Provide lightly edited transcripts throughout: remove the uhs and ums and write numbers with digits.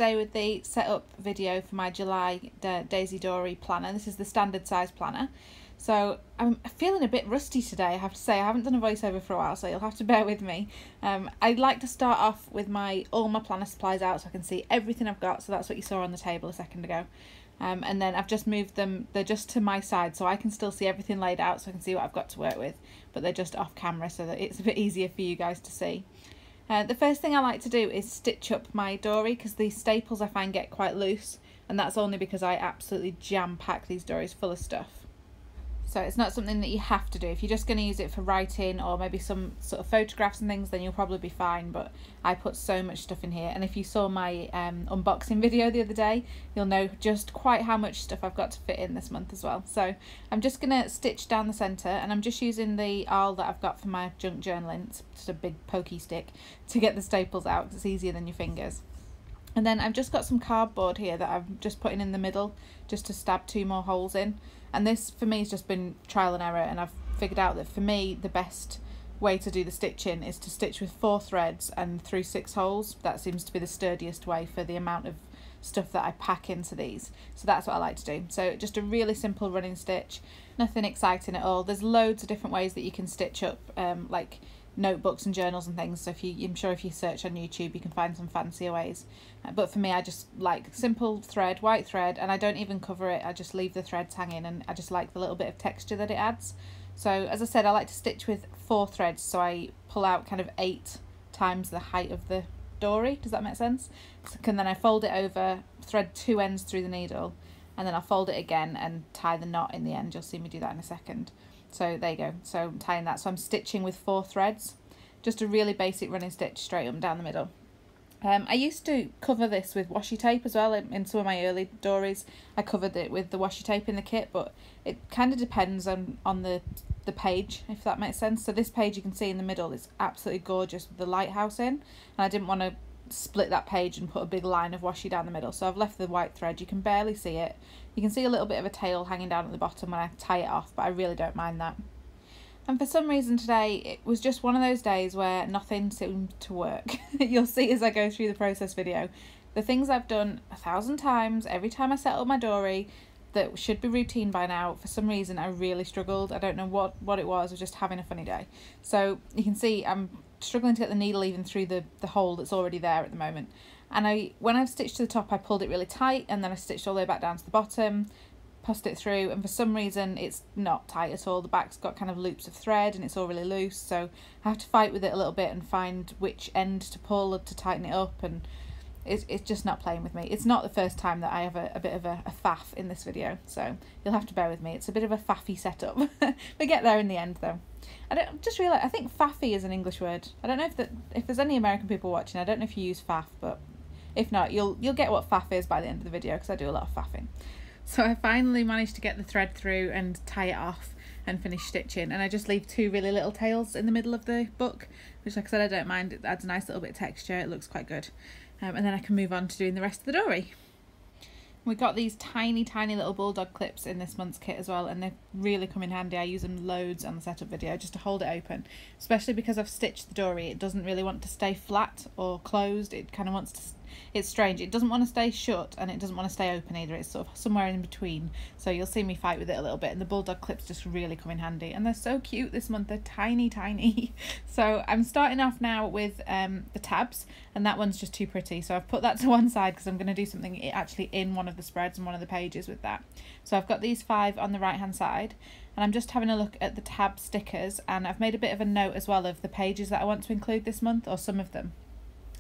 today with the setup video for my July Daisy Dori planner. This is the standard size planner. So I'm feeling a bit rusty today, I have to say. I haven't done a voiceover for a while, so you'll have to bear with me. I'd like to start off with all my planner supplies out so I can see everything I've got. So that's what you saw on the table a second ago. And then I've just moved them, they're just to my side so I can still see everything laid out, so I can see what I've got to work with, but they're just off camera so that it's a bit easier for you guys to see. The first thing I like to do is stitch up my Dori, because these staples I find get quite loose, and that's only because I absolutely jam pack these Doris full of stuff. So it's not something that you have to do. If you're just going to use it for writing or maybe some sort of photographs and things, then you'll probably be fine, but I put so much stuff in here. And if you saw my unboxing video the other day, you'll know just quite how much stuff I've got to fit in this month as well. So I'm just going to stitch down the centre, and I'm just using the awl that I've got for my junk journaling. It's just a big pokey stick to get the staples out, because it's easier than your fingers. And then I've just got some cardboard here that I'm just putting in the middle just to stab 2 more holes in. And this for me has just been trial and error, and I've figured out that for me the best way to do the stitching is to stitch with 4 threads and through 6 holes. That seems to be the sturdiest way for the amount of stuff that I pack into these. So that's what I like to do. So just a really simple running stitch, nothing exciting at all. There's loads of different ways that you can stitch up like notebooks and journals and things, so I'm sure if you search on YouTube you can find some fancier ways, but for me I just like simple thread, white thread, and I don't even cover it. I just leave the threads hanging, and I just like the little bit of texture that it adds. So as I said, I like to stitch with 4 threads, so I pull out kind of 8 times the height of the Dori. Does that make sense? And then I fold it over, thread 2 ends through the needle, and then I'll fold it again and tie the knot in the end. You'll see me do that in a second. So there you go, so I'm tying that, so I'm stitching with 4 threads, just a really basic running stitch straight up and down the middle. I used to cover this with washi tape as well. In some of my early Doris I covered it with the washi tape in the kit, but it kind of depends on the page, if that makes sense. So this page you can see in the middle is absolutely gorgeous with the lighthouse in, and I didn't want to split that page and put a big line of washi down the middle, so I've left the white thread. You can barely see it. You can see a little bit of a tail hanging down at the bottom when I tie it off, but I really don't mind that. And for some reason today it was just one of those days where nothing seemed to work. You'll see as I go through the process video, the things I've done 1,000 times every time I set up my Dori that should be routine by now, for some reason I really struggled. I don't know what it was. I was just having a funny day. So you can see I'm struggling to get the needle even through the hole that's already there at the moment. And when I've stitched to the top, I pulled it really tight, and then I stitched all the way back down to the bottom, passed it through, and for some reason it's not tight at all. The back's got kind of loops of thread and it's all really loose, so I have to fight with it a little bit and find which end to pull to tighten it up, and it's just not playing with me. It's not the first time that I have a bit of a faff in this video, so you'll have to bear with me. It's a bit of a faffy setup. We get there in the end though. I just realised, I think faffy is an English word. I don't know if there's any American people watching. I don't know if you use faff, but if not, you'll get what faff is by the end of the video, because I do a lot of faffing. So I finally managed to get the thread through and tie it off and finish stitching, and I just leave 2 really little tails in the middle of the book, which, like I said, I don't mind. It adds a nice little bit of texture. It looks quite good. And then I can move on to doing the rest of the Dori. We got these tiny little bulldog clips in this month's kit as well, and they really come in handy. I use them loads on the setup video just to hold it open, especially because I've stitched the Dori. It doesn't really want to stay flat or closed. It kind of wants to, it's strange, it doesn't want to stay shut and it doesn't want to stay open either. It's sort of somewhere in between, so you'll see me fight with it a little bit, and the bulldog clips just really come in handy, and they're so cute this month. They're tiny. So I'm starting off now with the tabs, and that one's just too pretty, so I've put that to one side because I'm going to do something actually in one of the spreads and one of the pages with that. So I've got these 5 on the right hand side, and I'm just having a look at the tab stickers, and I've made a bit of a note as well of the pages that I want to include this month, or some of them.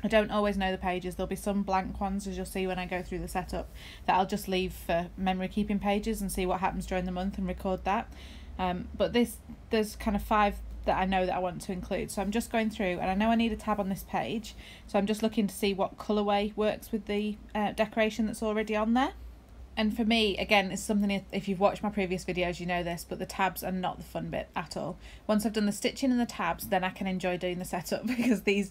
I don't always know the pages. There'll be some blank ones, as you'll see when I go through the setup, that I'll just leave for memory keeping pages and see what happens during the month and record that. But there's kind of 5 that I know that I want to include. So I'm just going through, and I know I need a tab on this page, so I'm just looking to see what colourway works with the decoration that's already on there. And for me, again, it's something, if you've watched my previous videos you know this, but the tabs are not the fun bit at all. Once I've done the stitching and the tabs, then I can enjoy doing the setup, because these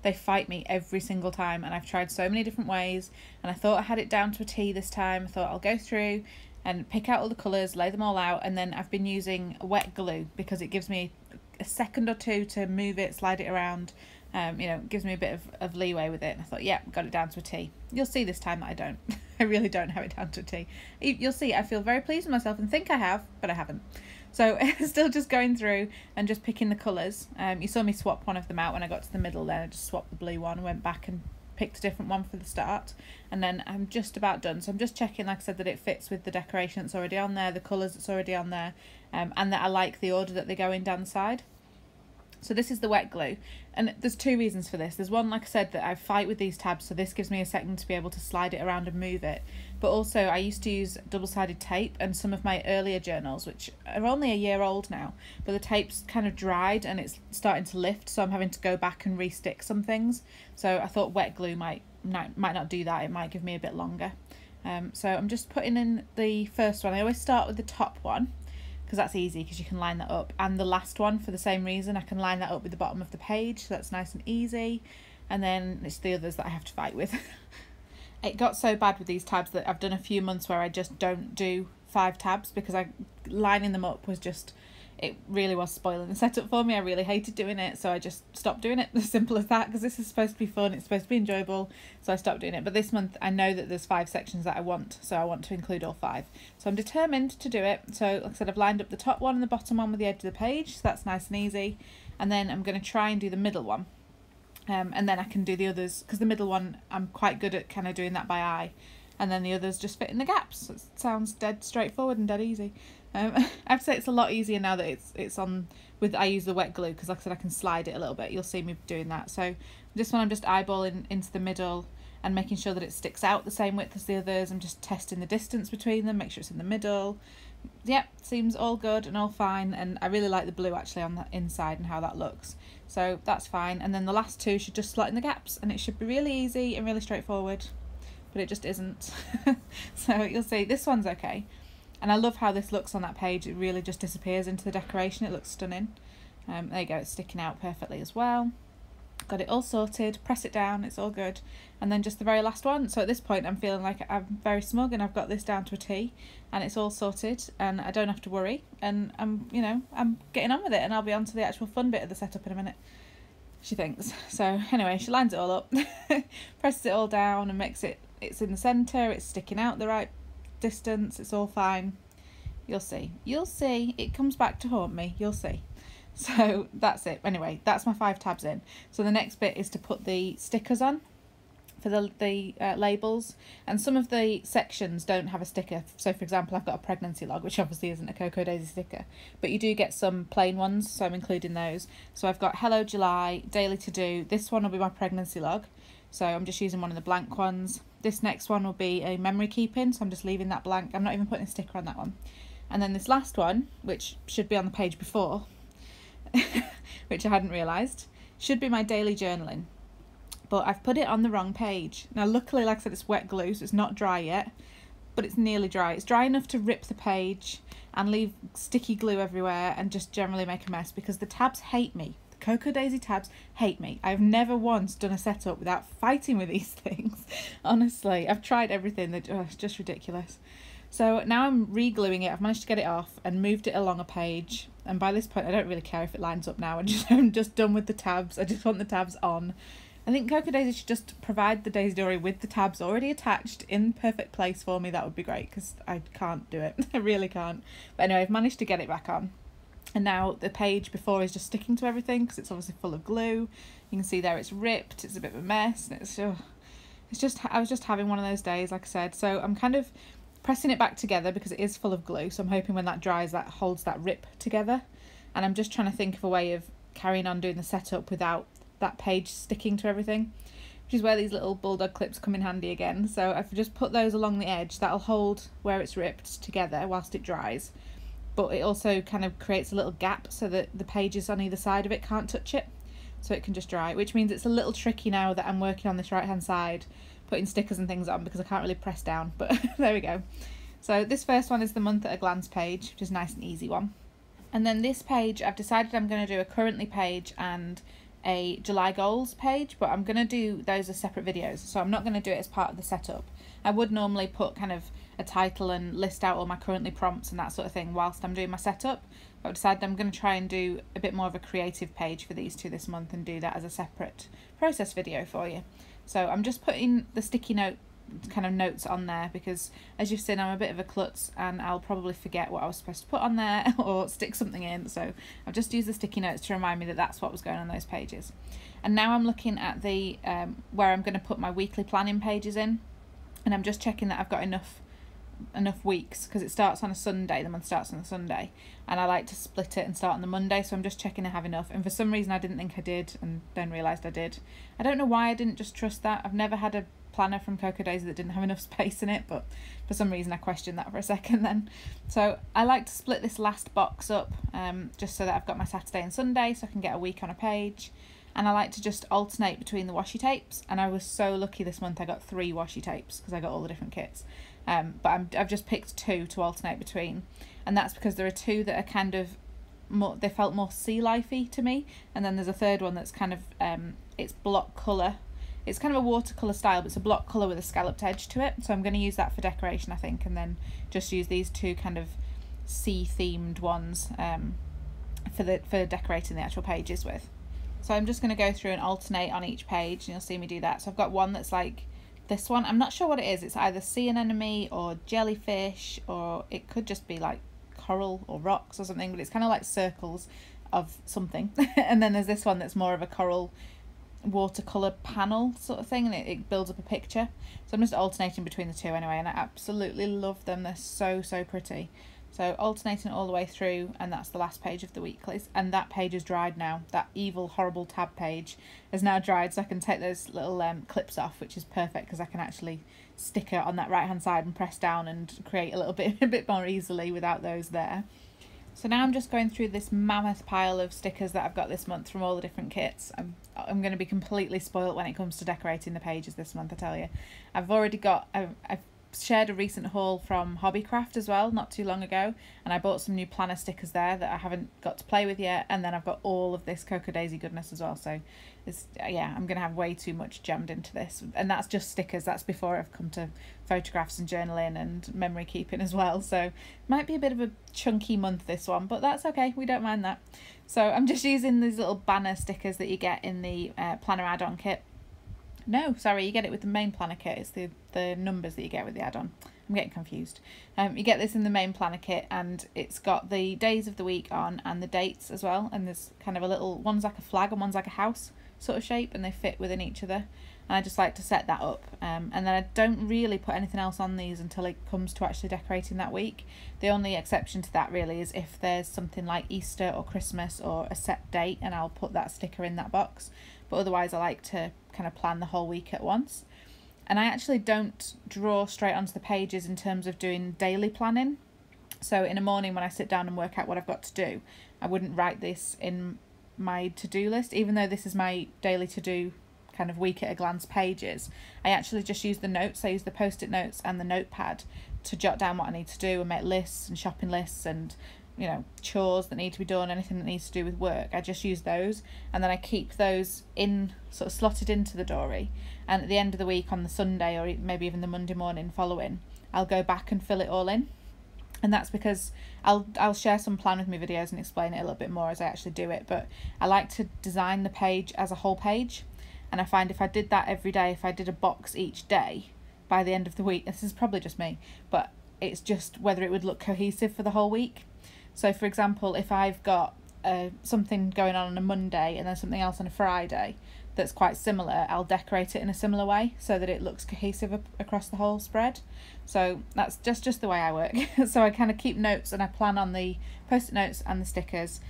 they fight me every single time, and I've tried so many different ways, and I thought I had it down to a T this time. I thought I'll go through and pick out all the colours, lay them all out, and then I've been using wet glue because it gives me a second or two to move it, slide it around, You know, it gives me a bit of leeway with it. And I thought, yeah, got it down to a T. You'll see this time that I don't. I really don't have it down to a T. You'll see I feel very pleased with myself and think I have, but I haven't. So still just going through and just picking the colours. You saw me swap one of them out when I got to the middle then. I just swapped the blue one, went back and picked a different one for the start, and then I'm just about done. So I'm just checking, like I said, that it fits with the decoration that's already on there, the colours that's already on there, and that I like the order that they go in down the side. So this is the wet glue, and there's two reasons for this. There's one, like I said, that I fight with these tabs, so this gives me a second to be able to slide it around and move it. But also I used to use double-sided tape, and some of my earlier journals, which are only a year old now, but the tape's kind of dried and it's starting to lift, so I'm having to go back and re-stick some things. So I thought wet glue might not do that, it might give me a bit longer. So I'm just putting in the first one. I always start with the top one, because that's easy because you can line that up, and the last one for the same reason. I can line that up with the bottom of the page, so that's nice and easy, and then it's the others that I have to fight with. It got so bad with these tabs that I've done a few months where I just don't do 5 tabs because lining them up was just, it really was spoiling the setup for me. I really hated doing it, so I just stopped doing it. As simple as that, because this is supposed to be fun, it's supposed to be enjoyable, so I stopped doing it. But this month I know that there's 5 sections that I want, so I want to include all 5. So I'm determined to do it. So like I said, I've lined up the top one and the bottom one with the edge of the page, so that's nice and easy. And then I'm going to try and do the middle one. And then I can do the others, because the middle one I'm quite good at kind of doing that by eye, and then the others just fit in the gaps. So it sounds dead straightforward and dead easy. I have to say it's a lot easier now that it's on with, I use the wet glue, because like I said I can slide it a little bit. You'll see me doing that. So this one I'm just eyeballing into the middle and making sure that it sticks out the same width as the others. I'm just testing the distance between them, make sure it's in the middle. Yep, seems all good and all fine, and I really like the blue actually on the inside and how that looks, so that's fine. And then the last 2 should just slot in the gaps, and it should be really easy and really straightforward, but it just isn't. So you'll see this one's okay, and I love how this looks on that page. It really just disappears into the decoration. It looks stunning. There you go, it's sticking out perfectly as well. Got it all sorted, press it down, it's all good. And then just the very last one. So at this point I'm feeling like I'm very smug and I've got this down to a T, and it's all sorted and I don't have to worry, and I'm getting on with it, and I'll be on to the actual fun bit of the setup in a minute, she thinks. So anyway, she lines it all up, presses it all down and makes it's in the centre, it's sticking out the right distance, it's all fine. You'll see, it comes back to haunt me, you'll see. So that's it. Anyway, that's my 5 tabs in. So the next bit is to put the stickers on for the labels, and some of the sections don't have a sticker. So for example, I've got a pregnancy log, which obviously isn't a Cocoa Daisy sticker, but you do get some plain ones, so I'm including those. So I've got Hello July, Daily To Do. This one will be my pregnancy log, so I'm just using one of the blank ones. This next one will be a memory keeping, so I'm just leaving that blank. I'm not even putting a sticker on that one. And then this last one, which should be on the page before, which I hadn't realised, should be my daily journaling, but I've put it on the wrong page. Now luckily, like I said, it's wet glue, so it's not dry yet, but it's nearly dry. It's dry enough to rip the page and leave sticky glue everywhere and just generally make a mess, because the tabs hate me. The Cocoa Daisy tabs hate me. I've never once done a setup without fighting with these things. Honestly, I've tried everything. It's just ridiculous. So now I'm re-gluing it. I've managed to get it off and moved it along a page, and by this point I don't really care if it lines up now. I'm just done with the tabs. I just want the tabs on. I think Cocoa Daisy should just provide the Daisy Dori with the tabs already attached in perfect place for me. That would be great, because I can't do it. I really can't. But anyway, I've managed to get it back on, and now the page before is just sticking to everything because it's obviously full of glue. You can see there it's ripped. It's a bit of a mess, and it's just I was just having one of those days, like I said. So I'm kind of pressing it back together because it is full of glue, so I'm hoping when that dries that holds that rip together. And I'm just trying to think of a way of carrying on doing the setup without that page sticking to everything, which is where these little bulldog clips come in handy again. So I've just put those along the edge. That'll hold where it's ripped together whilst it dries, but it also kind of creates a little gap so that the pages on either side of it can't touch it, so it can just dry, which means it's a little tricky now that I'm working on this right hand side, putting stickers and things on, because I can't really press down, but there we go. So this first one is the month at a glance page, which is a nice and easy one. And then this page, I've decided I'm going to do a currently page and a July goals page, but I'm going to do those as separate videos, so I'm not going to do it as part of the setup. I would normally put kind of a title and list out all my currently prompts and that sort of thing whilst I'm doing my setup, But I've decided I'm going to try and do a bit more of a creative page for these two this month and do that as a separate process video for you. So I'm just putting the sticky note kind of notes on there because, as you've seen, I'm a bit of a klutz and I'll probably forget what I was supposed to put on there or stick something in, so I've just used the sticky notes to remind me that that's what was going on those pages. And now I'm looking at the where I'm going to put my weekly planning pages in, and I'm just checking that I've got enough weeks, because it starts on a Sunday, the month starts on a Sunday, and I like to split it and start on the Monday, so I'm just checking I have enough. And for some reason I didn't think I did, and then realised I did. I don't know why I didn't just trust that. I've never had a planner from Cocoa Daisy that didn't have enough space in it, but for some reason I questioned that for a second then. So I like to split this last box up just so that I've got my Saturday and Sunday, so I can get a week on a page. And I like to just alternate between the washi tapes, and I was so lucky this month I got 3 washi tapes because I got all the different kits. But I've just picked 2 to alternate between, and that's because there are 2 that are kind of more, they felt more sea lifey to me, and then there's a third one that's kind of it's block colour. It's kind of a watercolour style, but it's a block colour with a scalloped edge to it, so I'm going to use that for decoration, I think, and then just use these 2 kind of sea themed ones for decorating the actual pages with. So I'm just going to go through and alternate on each page, and you'll see me do that. So I've got one that's like this one. I'm not sure what it is. It's either sea anemone or jellyfish, or it could just be like coral or rocks or something, but it's kind of like circles of something. And then there's this one that's more of a coral watercolour panel sort of thing, and it builds up a picture. So I'm just alternating between the 2 anyway, and I absolutely love them. They're so pretty. So alternating all the way through, and that's the last page of the weeklies, and that page is dried now. That evil horrible tab page is now dried, so I can take those little clips off, which is perfect because I can actually stick it on that right hand side and press down and create a bit more easily without those there. So now I'm just going through this mammoth pile of stickers that I've got this month from all the different kits. I'm going to be completely spoilt when it comes to decorating the pages this month, I tell you. I've already got, I've shared a recent haul from Hobbycraft as well, not too long ago, and I bought some new planner stickers there that I haven't got to play with yet, and then I've got all of this Cocoa Daisy goodness as well, so it's, yeah, I'm going to have way too much jammed into this, and that's just stickers. That's before I've come to photographs and journaling and memory keeping as well, so might be a bit of a chunky month this one, but that's okay, we don't mind that. So I'm just using these little banner stickers that you get in the planner add-on kit. No, sorry, you get it with the main planner kit. It's the numbers that you get with the add-on. I'm getting confused. You get this in the main planner kit, and it's got the days of the week on and the dates as well, and there's kind of a little, one's like a flag and one's like a house sort of shape, and they fit within each other, and I just like to set that up, and then I don't really put anything else on these until it comes to actually decorating that week. The only exception to that really is if there's something like Easter or Christmas or a set date, and I'll put that sticker in that box, but otherwise I like to kind of plan the whole week at once. And I actually don't draw straight onto the pages in terms of doing daily planning. So in the morning when I sit down and work out what I've got to do, I wouldn't write this in my to-do list, even though this is my daily to-do kind of week at a glance pages. I actually just use the notes. I use the post-it notes and the notepad to jot down what I need to do and make lists and shopping lists and, you know, chores that need to be done, anything that needs to do with work. I just use those, and then I keep those in, sort of slotted into the Dory, and at the end of the week on the Sunday or maybe even the Monday morning following, I'll go back and fill it all in. And that's because I'll share some plan with me videos and explain it a little bit more as I actually do it, but I like to design the page as a whole page, and I find if I did that every day, if I did a box each day, by the end of the week, this is probably just me, but it's just whether it would look cohesive for the whole week. So for example, if I've got something going on a Monday and then something else on a Friday that's quite similar, I'll decorate it in a similar way so that it looks cohesive across the whole spread. So that's just the way I work. So I kind of keep notes and I plan on the post-it notes and the stickers,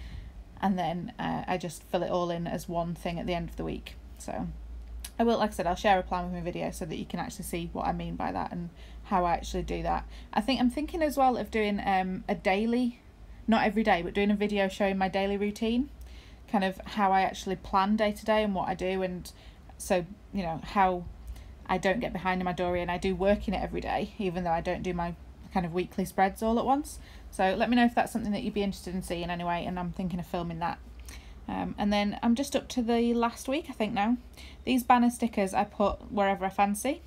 and then I just fill it all in as one thing at the end of the week. So I will, like I said, I'll share a plan with my video so that you can actually see what I mean by that and how I actually do that. I'm thinking as well of doing a daily, not every day, but doing a video showing my daily routine, kind of how I actually plan day to day and what I do, and so, you know, how I don't get behind in my Dory and I do work in it every day, even though I don't do my kind of weekly spreads all at once. So let me know if that's something that you'd be interested in seeing anyway, and I'm thinking of filming that. And then I'm just up to the last week, I think now. These banner stickers I put wherever I fancy.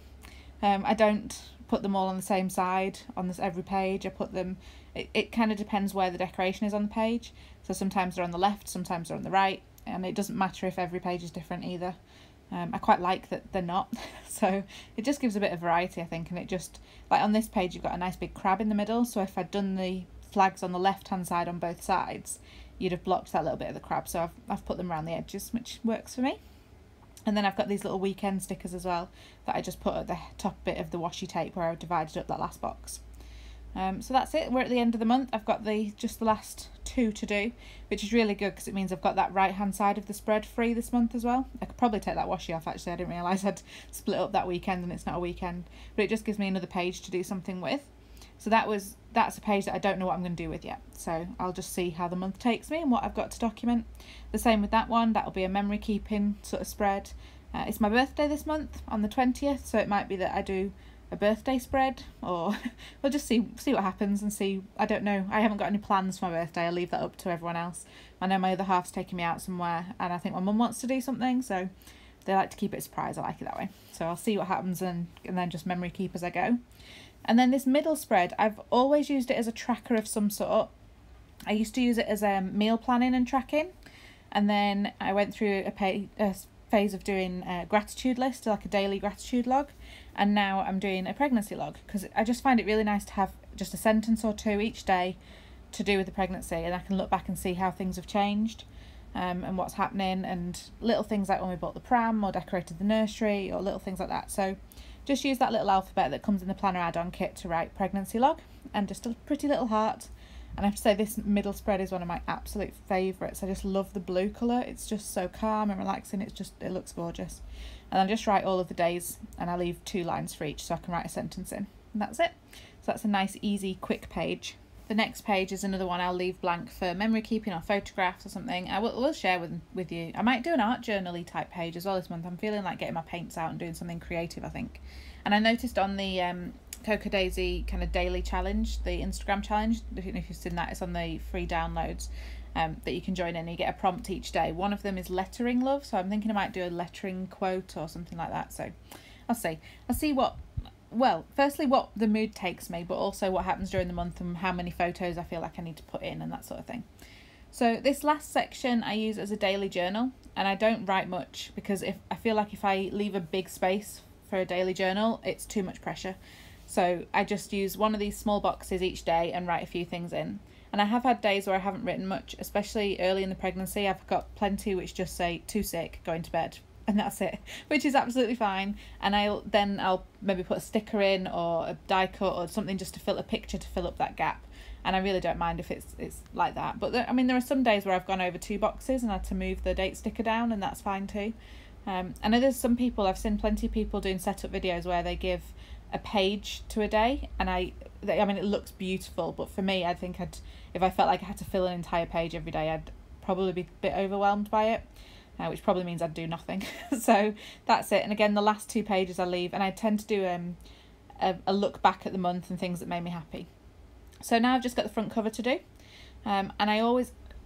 I don't put them all on the same side on this every page. I put them, it kind of depends where the decoration is on the page. So sometimes they're on the left, sometimes they're on the right, and it doesn't matter if every page is different either. I quite like that they're not, so it just gives a bit of variety, I think, and it just, like on this page you've got a nice big crab in the middle, so if I'd done the flags on the left hand side on both sides, you'd have blocked that little bit of the crab, so I've put them around the edges, which works for me. And then I've got these little weekend stickers as well that I just put at the top bit of the washi tape where I've divided up that last box. So that's it, we're at the end of the month. I've got just the last 2 to do, which is really good because it means I've got that right hand side of the spread free this month as well. I could probably take that washi off actually, I didn't realise I'd split up that weekend and it's not a weekend, but it just gives me another page to do something with. So that's a page that I don't know what I'm going to do with yet, so I'll just see how the month takes me and what I've got to document. The same with that one, that'll be a memory keeping sort of spread. It's my birthday this month on the 20th, so it might be that I do a birthday spread, or we'll just see what happens and see. I don't know, I haven't got any plans for my birthday, I'll leave that up to everyone else. I know my other half's taking me out somewhere and I think my mum wants to do something, so they like to keep it a surprise. I like it that way, so I'll see what happens and then just memory keep as I go. And then this middle spread, I've always used it as a tracker of some sort. I used to use it as meal planning and tracking, and then I went through a phase of doing a gratitude list, like a daily gratitude log, and now I'm doing a pregnancy log because I just find it really nice to have just a sentence or two each day to do with the pregnancy, and I can look back and see how things have changed and what's happening, and little things like when we bought the pram or decorated the nursery or little things like that. So just use that little alphabet that comes in the planner add-on kit to write pregnancy log, and just a pretty little heart. And I have to say, this middle spread is one of my absolute favourites. I just love the blue colour. It's just so calm and relaxing. It looks gorgeous. And I'll just write all of the days, and I leave 2 lines for each so I can write a sentence in. And that's it. So that's a nice, easy, quick page. The next page is another one I'll leave blank for memory keeping or photographs or something. I will share with you. I might do an art journal-y type page as well this month. I'm feeling like getting my paints out and doing something creative, I think. And I noticed on the Coco Daisy kind of daily challenge, the Instagram challenge, I don't know if you've seen that, it's on the free downloads that you can join in. You get a prompt each day. One of them is lettering love, so I'm thinking I might do a lettering quote or something like that. So I'll see what, firstly what the mood takes me, but also what happens during the month and how many photos I feel like I need to put in and that sort of thing. So this last section I use as a daily journal, and I don't write much because I feel like if I leave a big space for a daily journal, it's too much pressure. So I just use one of these small boxes each day and write a few things in. And I have had days where I haven't written much, especially early in the pregnancy. I've got plenty which just say too sick, going to bed, and that's it, which is absolutely fine. And I'll maybe put a sticker in or a die cut or something just to fill a picture to fill up that gap. And I really don't mind if it's like that. But there are some days where I've gone over 2 boxes and had to move the date sticker down, and that's fine too. I know there's some people, I've seen plenty of people doing setup videos where they give a page to a day, and I mean it looks beautiful, but for me, I think if I felt like I had to fill an entire page every day, I'd probably be a bit overwhelmed by it, which probably means I'd do nothing. So that's it. And again, the last 2 pages I leave, and I tend to do a look back at the month and things that made me happy. So now I've just got the front cover to do, and I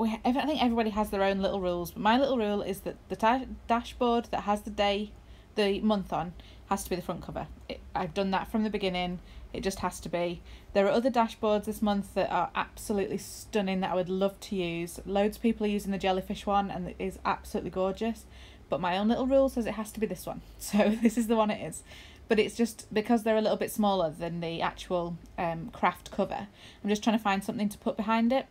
think everybody has their own little rules, but my little rule is that the dashboard that has the month on has to be the front cover. I've done that from the beginning. It just has to be. There are other dashboards this month that are absolutely stunning that I would love to use. Loads of people are using the jellyfish one, and it is absolutely gorgeous, but my own little rule says it has to be this one, so this is the one it is. But it's just because they're a little bit smaller than the actual craft cover, I'm just trying to find something to put behind it.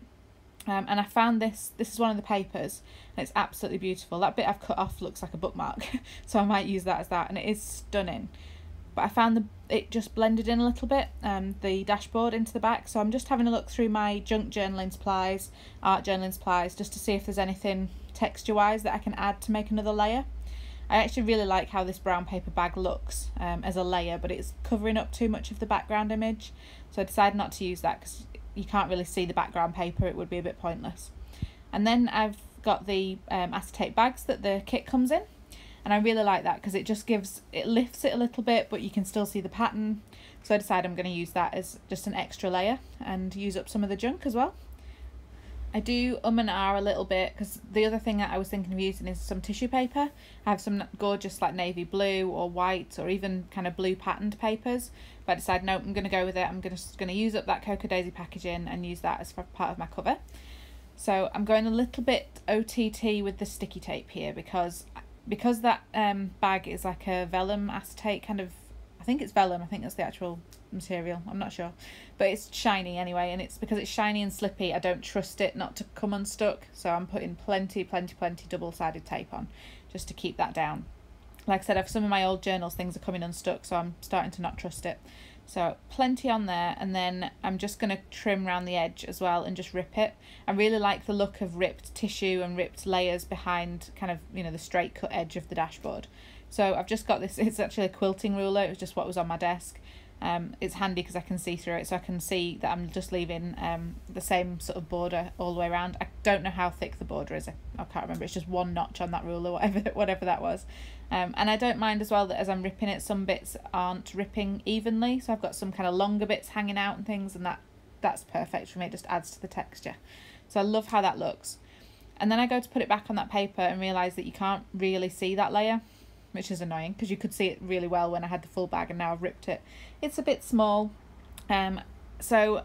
And I found this is one of the papers, and it's absolutely beautiful. That bit I've cut off looks like a bookmark, so I might use that as that, and it is stunning. But I found it just blended in a little bit, the dashboard into the back, so I'm just having a look through my junk journaling supplies, art journaling supplies, just to see if there's anything texture wise that I can add to make another layer. I actually really like how this brown paper bag looks as a layer, but it's covering up too much of the background image, so I decided not to use that because you can't really see the background paper, it would be a bit pointless. And then I've got the acetate bags that the kit comes in, and I really like that because it lifts it a little bit, but you can still see the pattern. So I decided I'm going to use that as just an extra layer and use up some of the junk as well. I do and ah a little bit, because the other thing that I was thinking of using is some tissue paper. I have some gorgeous like navy blue or white or even kind of blue patterned papers, but I decided no, I'm going to go with it. I'm going to use up that Cocoa Daisy packaging and use that as part of my cover. So I'm going a little bit OTT with the sticky tape here, because that bag is like a vellum acetate kind of, I think it's vellum, I think that's the actual material, I'm not sure, but it's shiny anyway, and it's because it's shiny and slippy, I don't trust it not to come unstuck, so I'm putting plenty double-sided tape on just to keep that down. Like I said, some of my old journals, things are coming unstuck, so I'm starting to not trust it. So plenty on there, and then I'm just going to trim around the edge as well and just rip it. I really like the look of ripped tissue and ripped layers behind kind of, you know, the straight cut edge of the dashboard. So I've just got this, it's actually a quilting ruler, it was just what was on my desk. It's handy because I can see through it, so I can see that I'm just leaving the same sort of border all the way around. I don't know how thick the border is, I can't remember, it's just one notch on that ruler, whatever that was. And I don't mind as well that as I'm ripping it, some bits aren't ripping evenly, so I've got some kind of longer bits hanging out and things, and that's perfect for me, it just adds to the texture. So I love how that looks. And then I go to put it back on that paper and realise that you can't really see that layer, which is annoying because you could see it really well when I had the full bag, and now I've ripped it. It's a bit small, so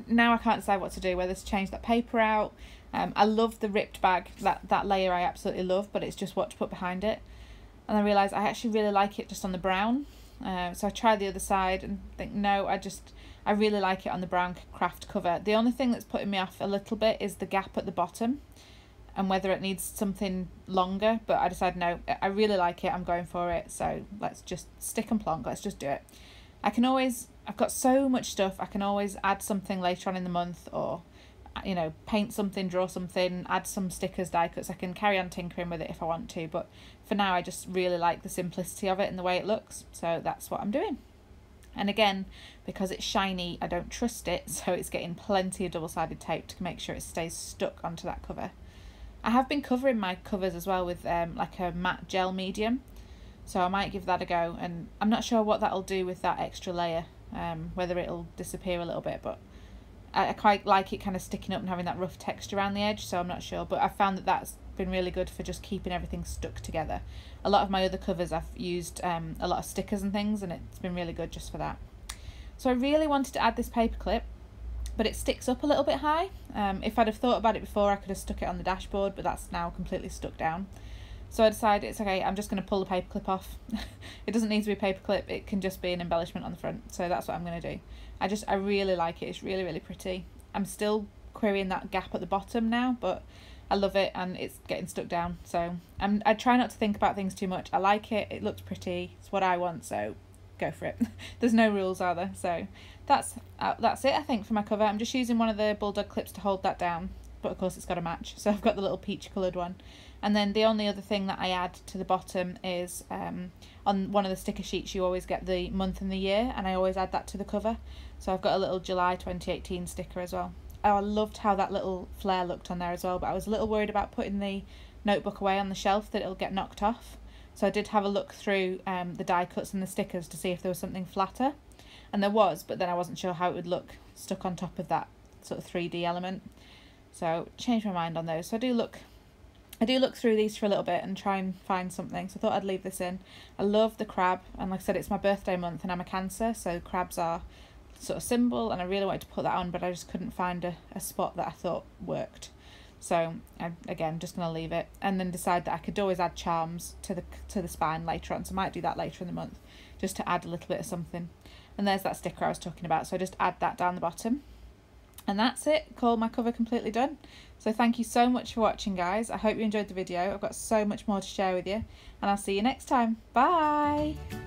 now I can't decide what to do, whether to change that paper out. I love the ripped bag, that layer I absolutely love, but it's just what to put behind it. And I realised I actually really like it just on the brown, so I tried the other side and think no, I really like it on the brown craft cover. The only thing that's putting me off a little bit is the gap at the bottom and whether it needs something longer, but I decided no, I really like it, I'm going for it, so let's just stick and plonk, let's just do it. I've got so much stuff, I can always add something later on in the month, or you know, paint something, draw something, add some stickers, die cuts. I can carry on tinkering with it if I want to, but for now I just really like the simplicity of it and the way it looks, so that's what I'm doing. And again, because it's shiny, I don't trust it, so it's getting plenty of double-sided tape to make sure it stays stuck onto that cover. I have been covering my covers as well with like a matte gel medium, so I might give that a go, and I'm not sure what that'll do with that extra layer, whether it'll disappear a little bit, but I quite like it kind of sticking up and having that rough texture around the edge, so I'm not sure, but I found that that's been really good for just keeping everything stuck together. A lot of my other covers I've used a lot of stickers and things, and it's been really good just for that. So I really wanted to add this paper clip, but it sticks up a little bit high. If I'd have thought about it before, I could have stuck it on the dashboard, but that's now completely stuck down. So I decided it's okay, I'm just going to pull the paper clip off. It doesn't need to be a paper clip, it can just be an embellishment on the front, so that's what I'm going to do. I really like it, it's really pretty. I'm still querying that gap at the bottom now, but I love it and it's getting stuck down, so I try not to think about things too much. I like it, it looks pretty, it's what I want, so go for it. There's no rules, are there? So that's it, I think, for my cover. I'm just using one of the bulldog clips to hold that down, but of course it's got to match, so I've got the little peach coloured one. And then the only other thing that I add to the bottom is on one of the sticker sheets you always get the month and the year, and I always add that to the cover, so I've got a little July 2018 sticker as well. Oh, I loved how that little flare looked on there as well, but I was a little worried about putting the notebook away on the shelf that it'll get knocked off, so I did have a look through the die cuts and the stickers to see if there was something flatter, and there was, but then I wasn't sure how it would look stuck on top of that sort of 3D element, so changed my mind on those. So I do look through these for a little bit and try and find something, so I thought I'd leave this in. I love the crab, and like I said, it's my birthday month and I'm a Cancer, so crabs are sort of symbol, and I really wanted to put that on, but I just couldn't find a spot that I thought worked. So I'm again just going to leave it, and then decide that I could always add charms to the spine later on, so I might do that later in the month just to add a little bit of something. And there's that sticker I was talking about, so I just add that down the bottom. And that's it, call my cover completely done. So thank you so much for watching, guys. I hope you enjoyed the video. I've got so much more to share with you, and I'll see you next time. Bye!